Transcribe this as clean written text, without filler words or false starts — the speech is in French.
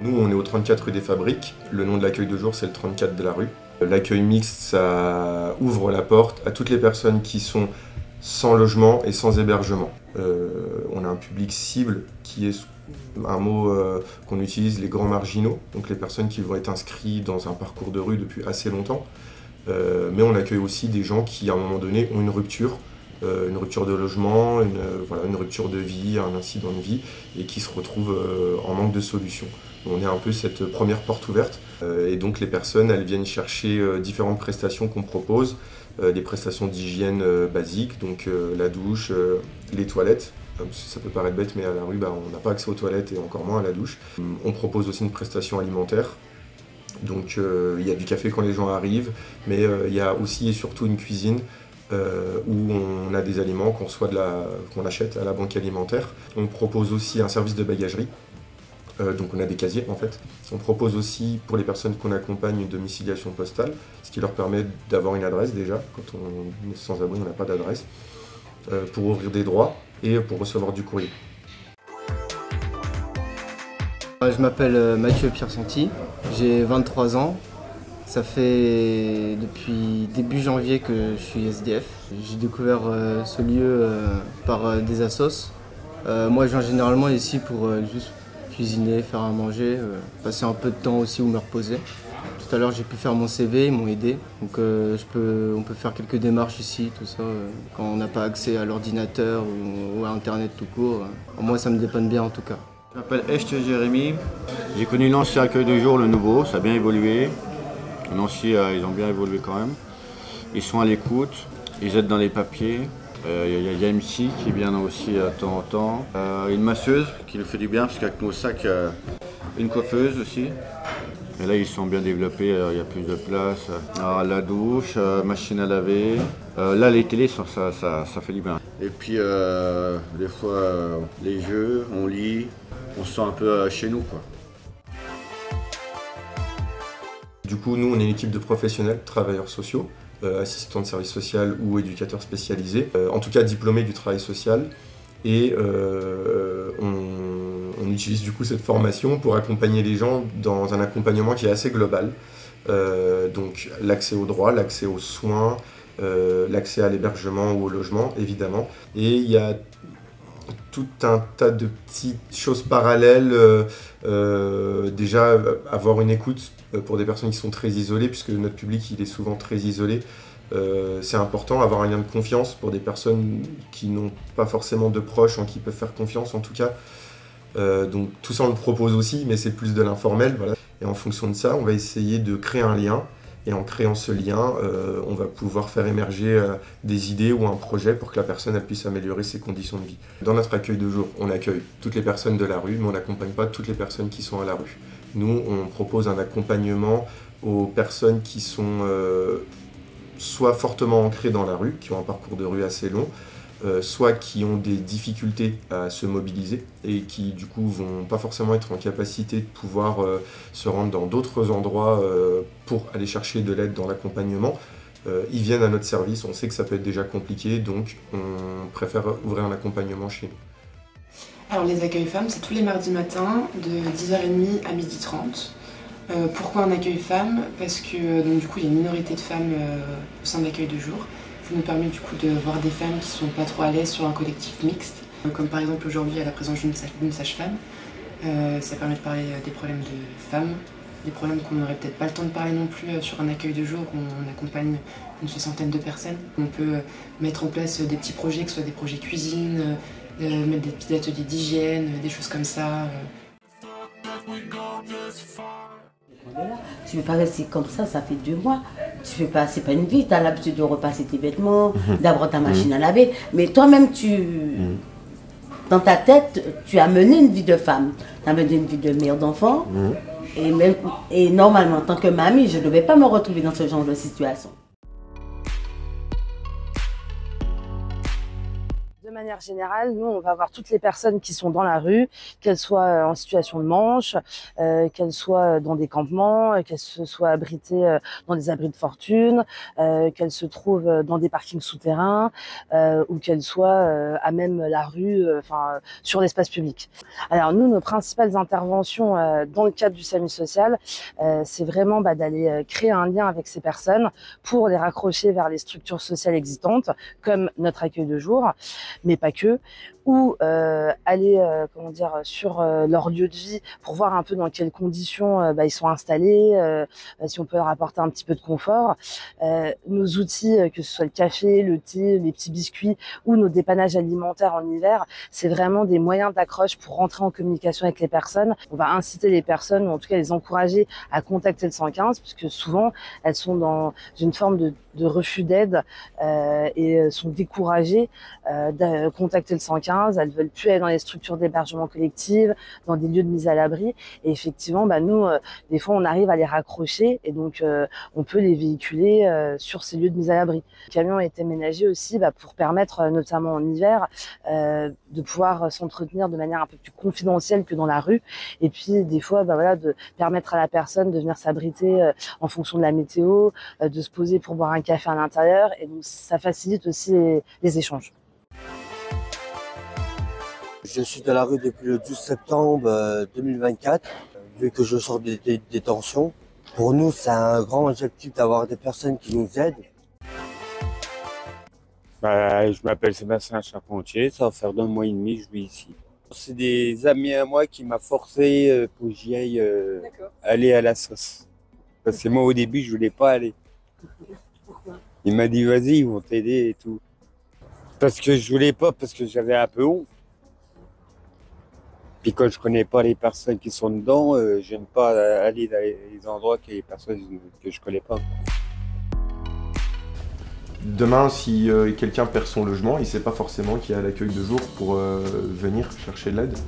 Nous, on est au 34 rue des Fabriques. Le nom de l'accueil de jour, c'est le 34 de la rue. L'accueil mixte, ça ouvre la porte à toutes les personnes qui sont sans logement et sans hébergement. On a un public cible qui est un mot qu'on utilise, les grands marginaux, donc les personnes qui vont être inscrites dans un parcours de rue depuis assez longtemps. Mais on accueille aussi des gens qui, à un moment donné, ont une rupture de logement, une rupture de vie, un incident de vie, et qui se retrouvent en manque de solutions. On est un peu cette première porte ouverte, et donc les personnes, elles viennent chercher différentes prestations qu'on propose, des prestations d'hygiène basiques, donc la douche, les toilettes. Ça peut paraître bête, mais à la rue, on n'a pas accès aux toilettes et encore moins à la douche. On propose aussi une prestation alimentaire. Donc il y a du café quand les gens arrivent, mais il y a aussi et surtout une cuisine où on a des aliments qu'on achète à la banque alimentaire. On propose aussi un service de bagagerie, donc on a des casiers en fait. On propose aussi pour les personnes qu'on accompagne une domiciliation postale, ce qui leur permet d'avoir une adresse déjà. Quand on est sans abri, on n'a pas d'adresse, pour ouvrir des droits et pour recevoir du courrier. Je m'appelle Mathieu Piersanti, j'ai 23 ans. Ça fait depuis début janvier que je suis SDF. J'ai découvert ce lieu par des assos. Moi je viens généralement ici pour juste cuisiner, faire à manger, passer un peu de temps aussi où me reposer. Tout à l'heure j'ai pu faire mon CV, ils m'ont aidé. Donc on peut faire quelques démarches ici, tout ça, quand on n'a pas accès à l'ordinateur ou à internet tout court. Moi ça me dépanne bien en tout cas. Je m'appelle Echte Jérémy. J'ai connu l'ancien accueil de jour, le nouveau, ça a bien évolué. L'ancien, ils ont bien évolué quand même. Ils sont à l'écoute, ils aident dans les papiers. Il y a MC qui vient aussi de temps en temps. Une masseuse qui nous fait du bien parce qu'avec nos sacs, une coiffeuse aussi. Et là, ils sont bien développés, il y a plus de place. Alors, la douche, machine à laver. Là, les télés, ça fait du bien. Et puis, des fois, les jeux, on lit, on se sent un peu chez nous, quoi. Du coup, nous, on est une équipe de professionnels, travailleurs sociaux, assistants de service social ou éducateurs spécialisés, en tout cas diplômés du travail social. Et on utilise du coup cette formation pour accompagner les gens dans un accompagnement qui est assez global. Donc l'accès aux droits, l'accès aux soins, l'accès à l'hébergement ou au logement, évidemment. Et il y a tout un tas de petites choses parallèles. Déjà, avoir une écoute pour des personnes qui sont très isolées, puisque notre public il est souvent très isolé. C'est important, avoir un lien de confiance pour des personnes qui n'ont pas forcément de proches en qui peuvent faire confiance en tout cas. Donc tout ça on le propose aussi, mais c'est plus de l'informel. Voilà. Et en fonction de ça, on va essayer de créer un lien. Et en créant ce lien, on va pouvoir faire émerger des idées ou un projet pour que la personne elle puisse améliorer ses conditions de vie. Dans notre accueil de jour, on accueille toutes les personnes de la rue, mais on n'accompagne pas toutes les personnes qui sont à la rue. Nous, on propose un accompagnement aux personnes qui sont soit fortement ancrées dans la rue, qui ont un parcours de rue assez long, soit qui ont des difficultés à se mobiliser et qui du coup vont pas forcément être en capacité de pouvoir se rendre dans d'autres endroits pour aller chercher de l'aide dans l'accompagnement. Ils viennent à notre service, on sait que ça peut être déjà compliqué, donc on préfère ouvrir un accompagnement chez nous. Alors les accueils femmes, c'est tous les mardis matins de 10h30 à 12h30. Pourquoi un accueil femmes? Parce que donc, du coup il y a une minorité de femmes au sein de l'accueil de jour. Ça nous permet du coup de voir des femmes qui sont pas trop à l'aise sur un collectif mixte. Comme par exemple aujourd'hui à la présence d'une sage-femme. Ça permet de parler des problèmes de femmes, des problèmes qu'on n'aurait peut-être pas le temps de parler non plus sur un accueil de jour où on accompagne une 60aine de personnes. On peut mettre en place des petits projets, que ce soit des projets cuisine, mettre des petits ateliers d'hygiène, des choses comme ça. Tu ne veux pas rester comme ça fait 2 mois. Tu fais pas, c'est pas une vie, tu as l'habitude de repasser tes vêtements, d'avoir ta machine à laver. Mais toi-même, dans ta tête, tu as mené une vie de femme. Tu as mené une vie de mère d'enfant. Et normalement, en tant que mamie, je ne devais pas me retrouver dans ce genre de situation. De manière générale, nous, on va voir toutes les personnes qui sont dans la rue, qu'elles soient en situation de manche, qu'elles soient dans des campements, qu'elles se soient abritées dans des abris de fortune, qu'elles se trouvent dans des parkings souterrains, ou qu'elles soient à même la rue, sur l'espace public. Alors nous, nos principales interventions dans le cadre du SAMU social, c'est vraiment d'aller créer un lien avec ces personnes pour les raccrocher vers les structures sociales existantes, comme notre accueil de jour, mais pas que, ou aller sur leur lieu de vie pour voir un peu dans quelles conditions ils sont installés, si on peut leur apporter un petit peu de confort. Nos outils, que ce soit le café, le thé, les petits biscuits ou nos dépannages alimentaires en hiver, c'est vraiment des moyens d'accroche pour rentrer en communication avec les personnes. On va inciter les personnes, ou en tout cas les encourager à contacter le 115, puisque souvent elles sont dans une forme de refus d'aide et sont découragées de contacter le 115. Elles veulent plus aller dans les structures d'hébergement collectif, dans des lieux de mise à l'abri. Et effectivement, nous, des fois, on arrive à les raccrocher et donc on peut les véhiculer sur ces lieux de mise à l'abri. Le camion a été ménagé aussi pour permettre, notamment en hiver, de pouvoir s'entretenir de manière un peu plus confidentielle que dans la rue. Et puis, des fois, de permettre à la personne de venir s'abriter en fonction de la météo, de se poser pour boire un café à l'intérieur. Et donc, ça facilite aussi les échanges. Je suis dans la rue depuis le 12 septembre 2024, vu que je sors des détentions. Pour nous, c'est un grand objectif d'avoir des personnes qui nous aident. Je m'appelle Sébastien Charpentier, ça va faire 2 mois et demi que je vis ici. C'est des amis à moi qui m'ont forcé pour que j'y aille aller à la sauce. Parce que moi au début je voulais pas aller. Pourquoi? Il m'a dit vas-y, ils vont t'aider et tout. Parce que je voulais pas, parce que j'avais un peu honte. Puis quand je connais pas les personnes qui sont dedans, j'aime pas aller dans les endroits que les personnes que je connais pas. Demain, si quelqu'un perd son logement, il sait pas forcément qu'il y a l'accueil de jour pour venir chercher de l'aide.